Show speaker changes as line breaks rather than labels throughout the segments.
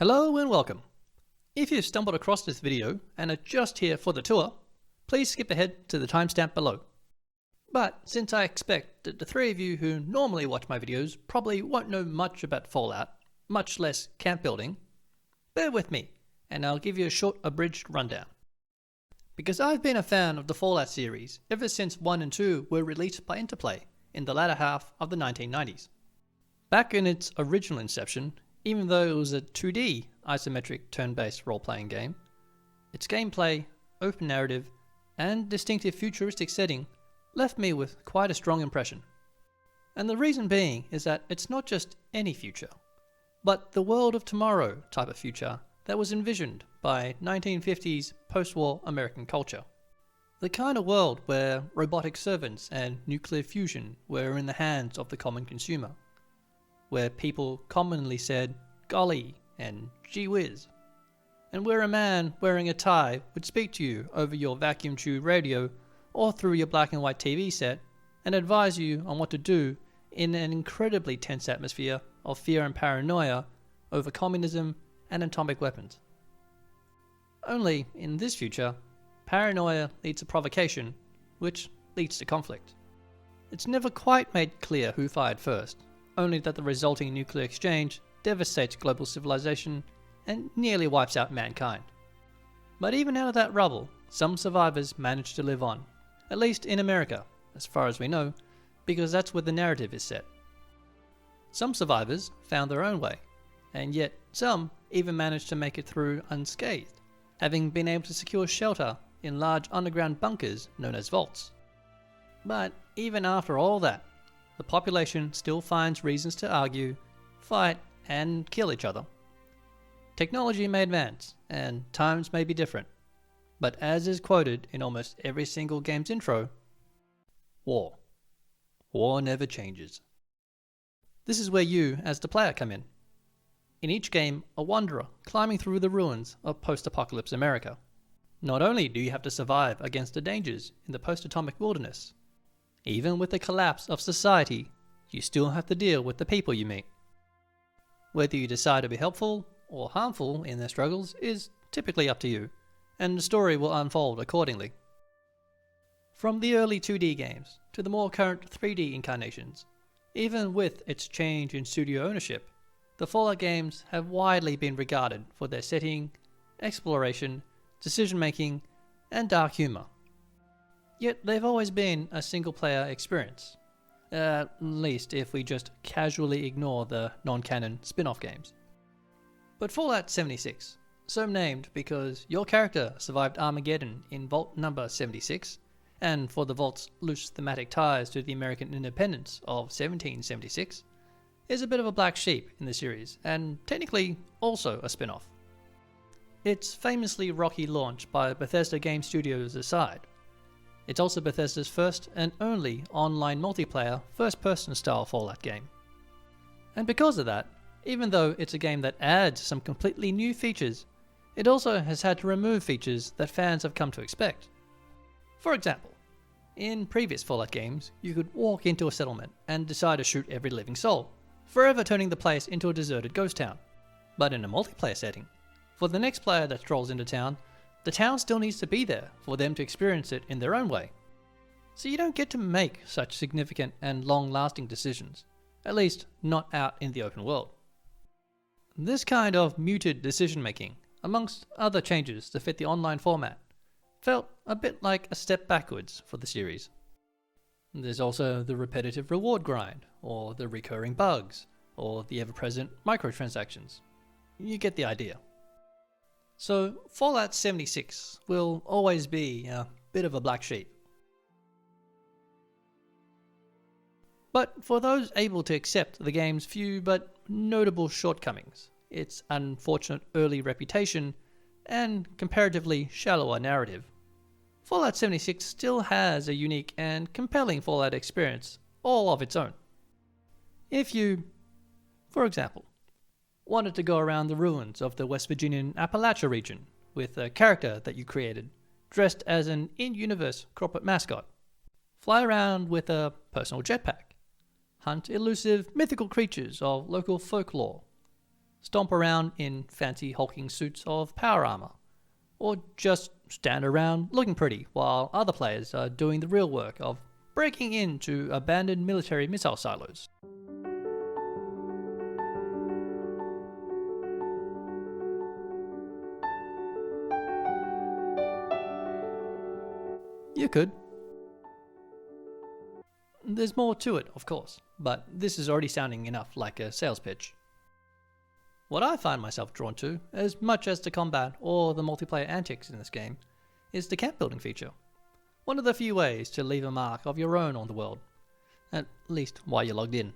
Hello and welcome. If you've stumbled across this video and are just here for the tour, please skip ahead to the timestamp below. But since I expect that the three of you who normally watch my videos probably won't know much about Fallout, much less camp building, bear with me and I'll give you a short abridged rundown. Because I've been a fan of the Fallout series ever since 1 and 2 were released by Interplay in the latter half of the 1990s. Back in its original inception, even though it was a 2D isometric turn-based role-playing game, its gameplay, open narrative, and distinctive futuristic setting left me with quite a strong impression. And the reason being is that it's not just any future, but the world of tomorrow type of future that was envisioned by 1950s post-war American culture. The kind of world where robotic servants and nuclear fusion were in the hands of the common consumer, where people commonly said golly and gee whiz, and where a man wearing a tie would speak to you over your vacuum tube radio or through your black and white TV set and advise you on what to do in an incredibly tense atmosphere of fear and paranoia over communism and atomic weapons. Only in this future, paranoia leads to provocation, which leads to conflict. It's never quite made clear who fired first, only that the resulting nuclear exchange devastates global civilization and nearly wipes out mankind. But even out of that rubble, some survivors managed to live on, at least in America, as far as we know, because that's where the narrative is set. Some survivors found their own way, and yet some even managed to make it through unscathed, having been able to secure shelter in large underground bunkers known as vaults. But even after all that, the population still finds reasons to argue, fight, and kill each other. Technology may advance, and times may be different, but as is quoted in almost every single game's intro, war. War never changes. This is where you, as the player, come in. In each game, a wanderer climbing through the ruins of post-apocalypse America. Not only do you have to survive against the dangers in the post-atomic wilderness, even with the collapse of society, you still have to deal with the people you meet. Whether you decide to be helpful or harmful in their struggles is typically up to you, and the story will unfold accordingly. From the early 2D games to the more current 3D incarnations, even with its change in studio ownership, the Fallout games have widely been regarded for their setting, exploration, decision-making, and dark humor. Yet they've always been a single-player experience, at least if we just casually ignore the non-canon spin-off games. But Fallout 76, so named because your character survived Armageddon in Vault number 76, and for the Vault's loose thematic ties to the American independence of 1776, is a bit of a black sheep in the series, and technically also a spin-off. Its famously rocky launch by Bethesda Game Studios aside, it's also Bethesda's first and only online multiplayer first-person style Fallout game. And because of that, even though it's a game that adds some completely new features, it also has had to remove features that fans have come to expect. For example, in previous Fallout games, you could walk into a settlement and decide to shoot every living soul, forever turning the place into a deserted ghost town. But in a multiplayer setting, for the next player that strolls into town, the town still needs to be there for them to experience it in their own way. So you don't get to make such significant and long-lasting decisions, at least not out in the open world. This kind of muted decision-making, amongst other changes to fit the online format, felt a bit like a step backwards for the series. There's also the repetitive reward grind, or the recurring bugs, or the ever-present microtransactions. You get the idea. So Fallout 76 will always be a bit of a black sheep. But for those able to accept the game's few but notable shortcomings, its unfortunate early reputation, and comparatively shallower narrative, Fallout 76 still has a unique and compelling Fallout experience all of its own. If you, for example, wanted to go around the ruins of the West Virginian Appalachia region with a character that you created, dressed as an in-universe corporate mascot, fly around with a personal jetpack, hunt elusive mythical creatures of local folklore, stomp around in fancy hulking suits of power armor, or just stand around looking pretty while other players are doing the real work of breaking into abandoned military missile silos. You could. There's more to it, of course, but this is already sounding enough like a sales pitch. What I find myself drawn to, as much as the combat or the multiplayer antics in this game, is the camp building feature. One of the few ways to leave a mark of your own on the world, at least while you're logged in.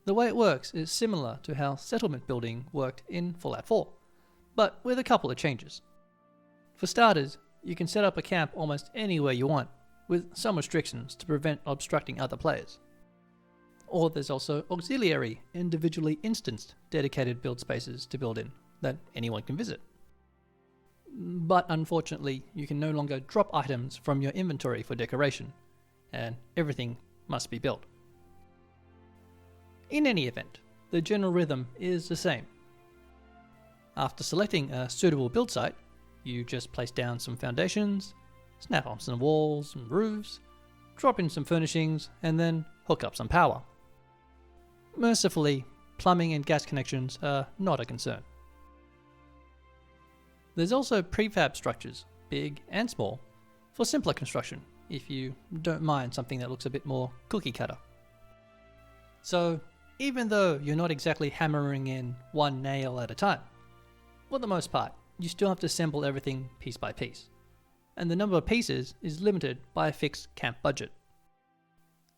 The way it works is similar to how settlement building worked in Fallout 4, but with a couple of changes. For starters, you can set up a camp almost anywhere you want, with some restrictions to prevent obstructing other players. Or there's also auxiliary, individually instanced, dedicated build spaces to build in, that anyone can visit. But unfortunately, you can no longer drop items from your inventory for decoration, and everything must be built. In any event, the general rhythm is the same. After selecting a suitable build site, you just place down some foundations, snap on some walls and roofs, drop in some furnishings, and then hook up some power. Mercifully, plumbing and gas connections are not a concern. There's also prefab structures, big and small, for simpler construction, if you don't mind something that looks a bit more cookie cutter. So, even though you're not exactly hammering in one nail at a time, for the most part, you still have to assemble everything piece by piece, and the number of pieces is limited by a fixed camp budget.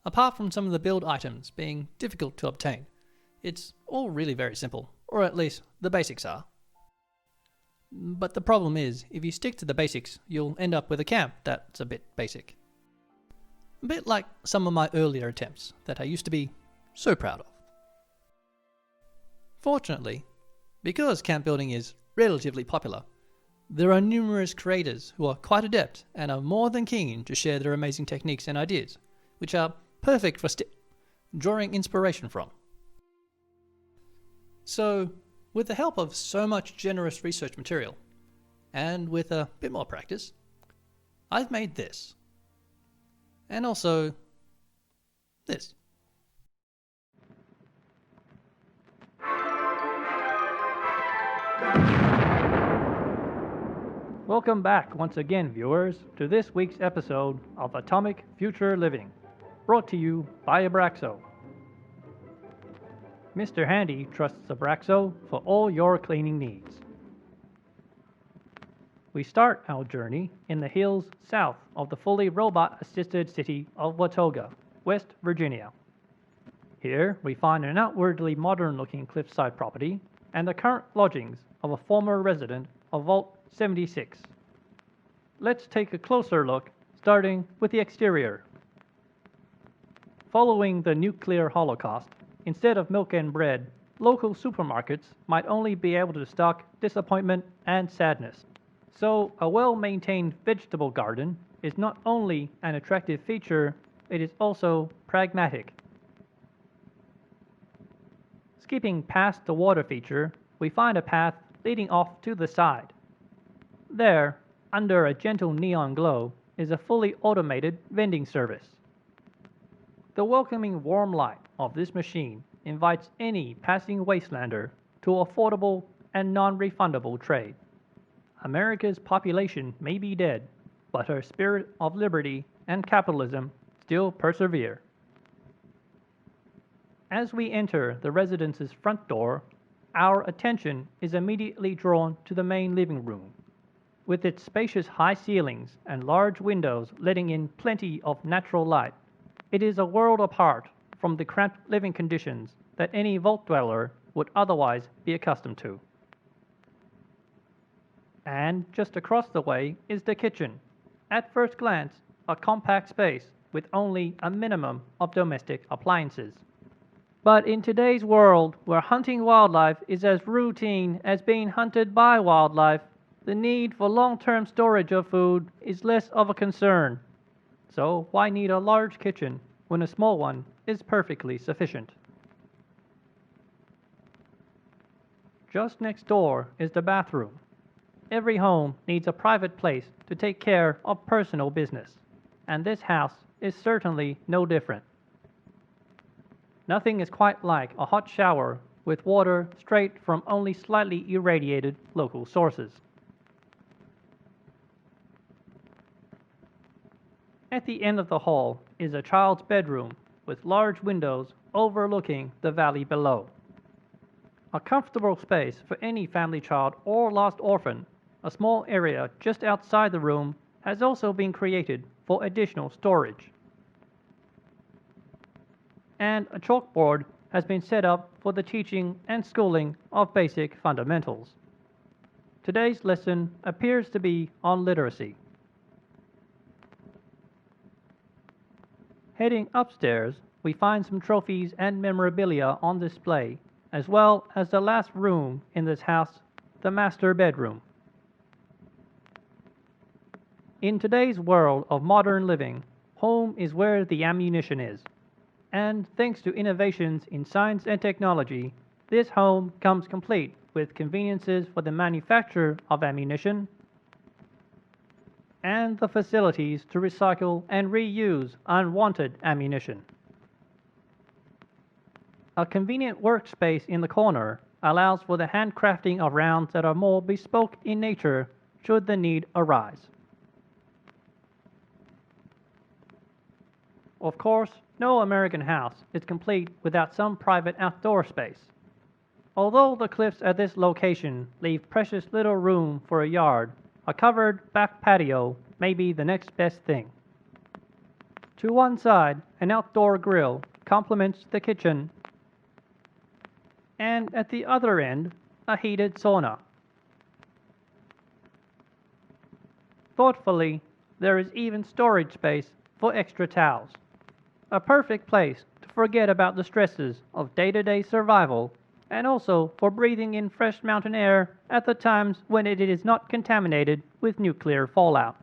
Apart from some of the build items being difficult to obtain, it's all really very simple, or at least the basics are. But the problem is, if you stick to the basics, you'll end up with a camp that's a bit basic. A bit like some of my earlier attempts that I used to be so proud of. Fortunately, because camp building is relatively popular, there are numerous creators who are quite adept and are more than keen to share their amazing techniques and ideas, which are perfect for drawing inspiration from. So, with the help of so much generous research material, and with a bit more practice, I've made this. And also, this. Welcome back once again, viewers, to this week's episode of Atomic Future Living, brought to you by Abraxo. Mr. Handy trusts Abraxo for all your cleaning needs. We start our journey in the hills south of the fully robot-assisted city of Watoga, West Virginia. Here we find an outwardly modern-looking cliffside property and the current lodgings of a former resident of Vault 76. Let's take a closer look, starting with the exterior. Following the nuclear holocaust, instead of milk and bread, local supermarkets might only be able to stock disappointment and sadness. So a well-maintained vegetable garden is not only an attractive feature, it is also pragmatic. Skipping past the water feature, we find a path leading off to the side. There, under a gentle neon glow, is a fully automated vending service. The welcoming warm light of this machine invites any passing wastelander to affordable and non-refundable trade. America's population may be dead, but her spirit of liberty and capitalism still persevere. As we enter the residence's front door, our attention is immediately drawn to the main living room. With its spacious high ceilings and large windows letting in plenty of natural light, it is a world apart from the cramped living conditions that any vault dweller would otherwise be accustomed to. And just across the way is the kitchen. At first glance, a compact space with only a minimum of domestic appliances. But in today's world, where hunting wildlife is as routine as being hunted by wildlife, the need for long-term storage of food is less of a concern. So why need a large kitchen when a small one is perfectly sufficient? Just next door is the bathroom. Every home needs a private place to take care of personal business, and this house is certainly no different. Nothing is quite like a hot shower with water straight from only slightly irradiated local sources. At the end of the hall is a child's bedroom with large windows overlooking the valley below. A comfortable space for any family child or lost orphan, a small area just outside the room has also been created for additional storage. And a chalkboard has been set up for the teaching and schooling of basic fundamentals. Today's lesson appears to be on literacy. Heading upstairs, we find some trophies and memorabilia on display, as well as the last room in this house, the master bedroom. In today's world of modern living, home is where the ammunition is. And thanks to innovations in science and technology, this home comes complete with conveniences for the manufacture of ammunition and the facilities to recycle and reuse unwanted ammunition. A convenient workspace in the corner allows for the handcrafting of rounds that are more bespoke in nature should the need arise. Of course, no American house is complete without some private outdoor space. Although the cliffs at this location leave precious little room for a yard, a covered back patio may be the next best thing. To one side, an outdoor grill complements the kitchen, and at the other end, a heated sauna. Thoughtfully, there is even storage space for extra towels. A perfect place to forget about the stresses of day-to-day survival and also for breathing in fresh mountain air at the times when it is not contaminated with nuclear fallout.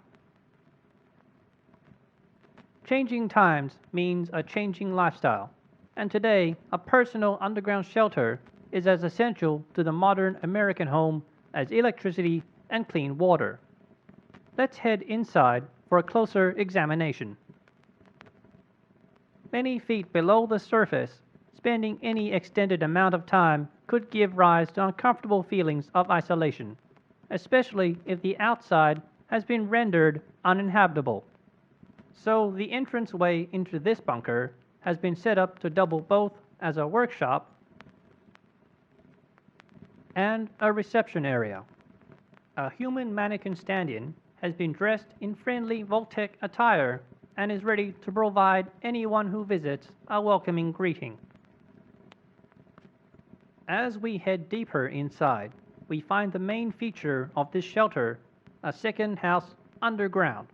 Changing times means a changing lifestyle, and today a personal underground shelter is as essential to the modern American home as electricity and clean water. Let's head inside for a closer examination. Many feet below the surface, spending any extended amount of time could give rise to uncomfortable feelings of isolation, especially if the outside has been rendered uninhabitable. So the entranceway into this bunker has been set up to double both as a workshop and a reception area. A human mannequin stand-in has been dressed in friendly Vault-Tec attire and is ready to provide anyone who visits a welcoming greeting. As we head deeper inside, we find the main feature of this shelter, a second house underground.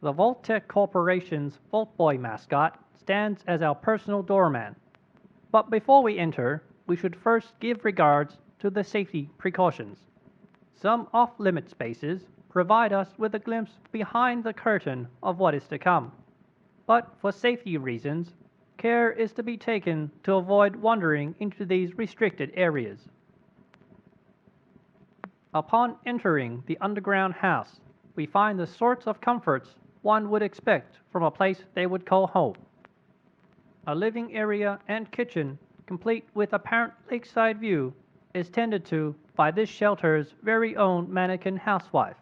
The Vault-Tec Corporation's Vault Boy mascot stands as our personal doorman. But before we enter, we should first give regards to the safety precautions. Some off-limit spaces provide us with a glimpse behind the curtain of what is to come. But for safety reasons, care is to be taken to avoid wandering into these restricted areas. Upon entering the underground house, we find the sorts of comforts one would expect from a place they would call home. A living area and kitchen, complete with apparent lakeside view, is tended to by this shelter's very own mannequin housewife,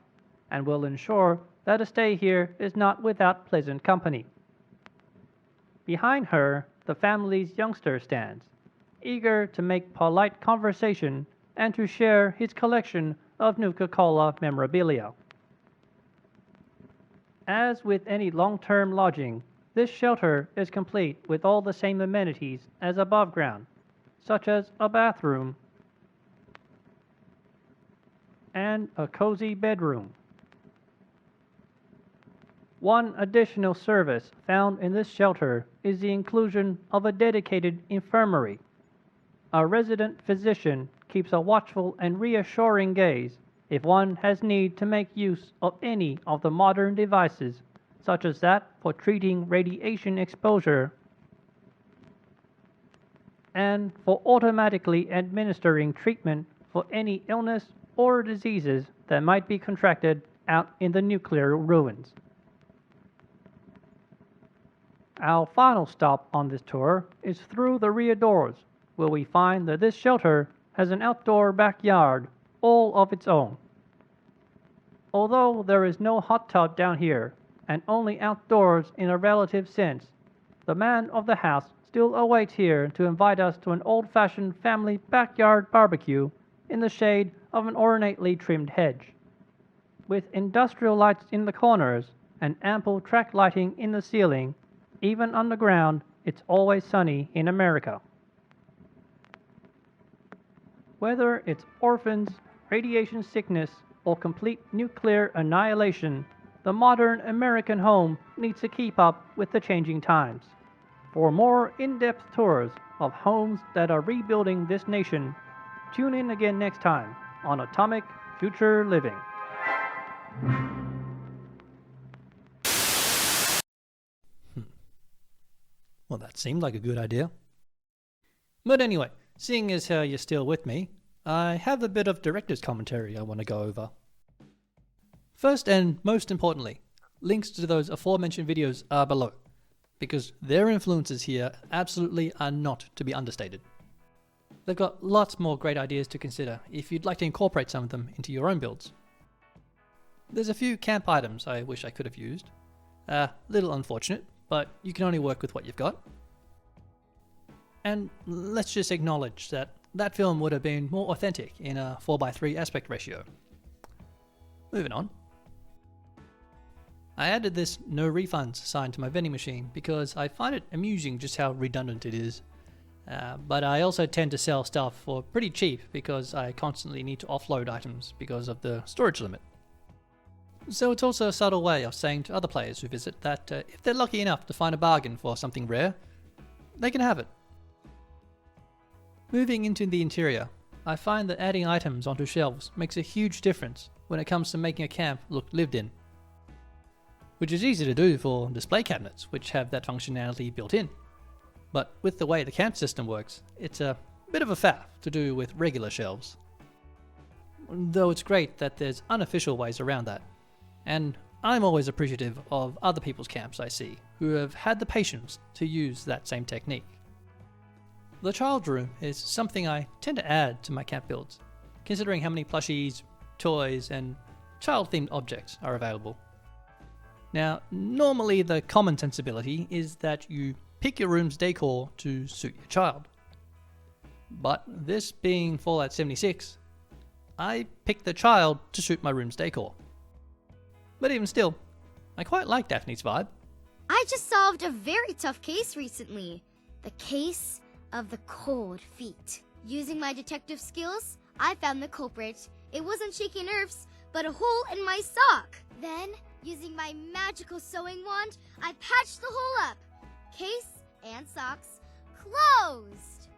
and will ensure that a stay here is not without pleasant company. Behind her, the family's youngster stands, eager to make polite conversation and to share his collection of Nuka-Cola memorabilia. As with any long-term lodging, this shelter is complete with all the same amenities as above ground, such as a bathroom and a cozy bedroom. One additional service found in this shelter is the inclusion of a dedicated infirmary. A resident physician keeps a watchful and reassuring gaze if one has need to make use of any of the modern devices, such as that for treating radiation exposure and for automatically administering treatment for any illness or diseases that might be contracted out in the nuclear ruins. Our final stop on this tour is through the rear doors, where we find that this shelter has an outdoor backyard all of its own. Although there is no hot tub down here, and only outdoors in a relative sense, the man of the house still awaits here to invite us to an old-fashioned family backyard barbecue in the shade of an ornately trimmed hedge. With industrial lights in the corners and ample track lighting in the ceiling, even underground, it's always sunny in America. Whether it's orphans, radiation sickness, or complete nuclear annihilation, the modern American home needs to keep up with the changing times. For more in-depth tours of homes that are rebuilding this nation, tune in again next time on Atomic Future Living. Well, that seemed like a good idea. But anyway, seeing as how you're still with me, I have a bit of director's commentary I want to go over. First and most importantly, links to those aforementioned videos are below, because their influences here absolutely are not to be understated. They've got lots more great ideas to consider if you'd like to incorporate some of them into your own builds. There's a few camp items I wish I could have used. Little unfortunate, but you can only work with what you've got. And let's just acknowledge that that film would have been more authentic in a 4:3 aspect ratio. Moving on. I added this no refunds sign to my vending machine because I find it amusing just how redundant it is. But I also tend to sell stuff for pretty cheap because I constantly need to offload items because of the storage limit. So it's also a subtle way of saying to other players who visit that if they're lucky enough to find a bargain for something rare, they can have it. Moving into the interior, I find that adding items onto shelves makes a huge difference when it comes to making a camp look lived in. Which is easy to do for display cabinets, which have that functionality built in. But with the way the camp system works, it's a bit of a faff to do with regular shelves. Though it's great that there's unofficial ways around that. And I'm always appreciative of other people's camps I see who have had the patience to use that same technique. The child room is something I tend to add to my camp builds, considering how many plushies, toys, and child-themed objects are available. Now, normally the common sensibility is that you pick your room's decor to suit your child. But this being Fallout 76, I picked the child to suit my room's decor. But even still, I quite like Daphne's vibe.
I just solved a very tough case recently. The case of the cold feet. Using my detective skills, I found the culprit. It wasn't shaky nerves, but a hole in my sock. Then, using my magical sewing wand, I patched the hole up. Case and socks closed.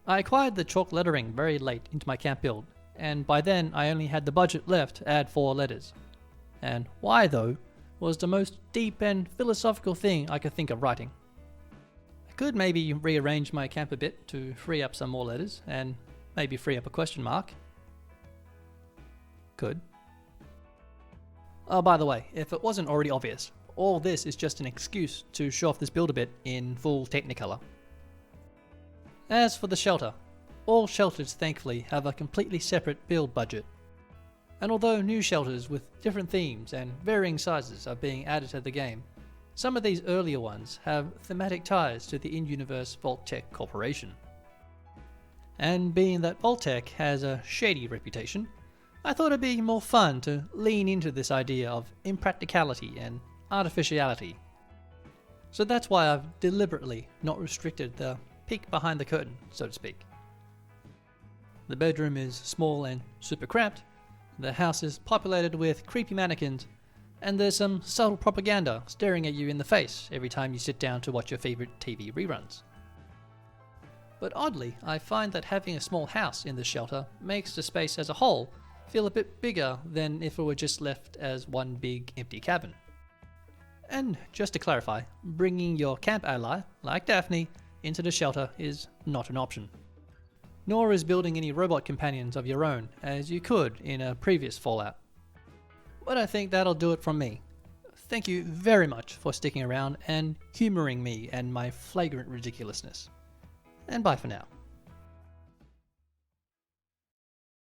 I acquired the chalk lettering very late into my camp build, and by then I only had the budget left to add 4 letters. And why, though, was the most deep and philosophical thing I could think of writing. I could maybe rearrange my camp a bit to free up some more letters, and maybe free up a question mark. Could. Oh, by the way, if it wasn't already obvious, all this is just an excuse to show off this build a bit in full Technicolor. As for the shelter, all shelters thankfully have a completely separate build budget. And although new shelters with different themes and varying sizes are being added to the game, some of these earlier ones have thematic ties to the in-universe Vault-Tec Corporation. And being that Vault-Tec has a shady reputation, I thought it'd be more fun to lean into this idea of impracticality and artificiality. So that's why I've deliberately not restricted the peek behind the curtain, so to speak. The bedroom is small and super cramped, the house is populated with creepy mannequins, and there's some subtle propaganda staring at you in the face every time you sit down to watch your favorite TV reruns. But oddly, I find that having a small house in this shelter makes the space as a whole feel a bit bigger than if it were just left as one big empty cabin. And just to clarify, bringing your camp ally, like Daphne, into the shelter is not an option. nor is building any robot companions of your own, as you could in a previous Fallout. But I think that'll do it from me. Thank you very much for sticking around and humouring me and my flagrant ridiculousness. And bye for now.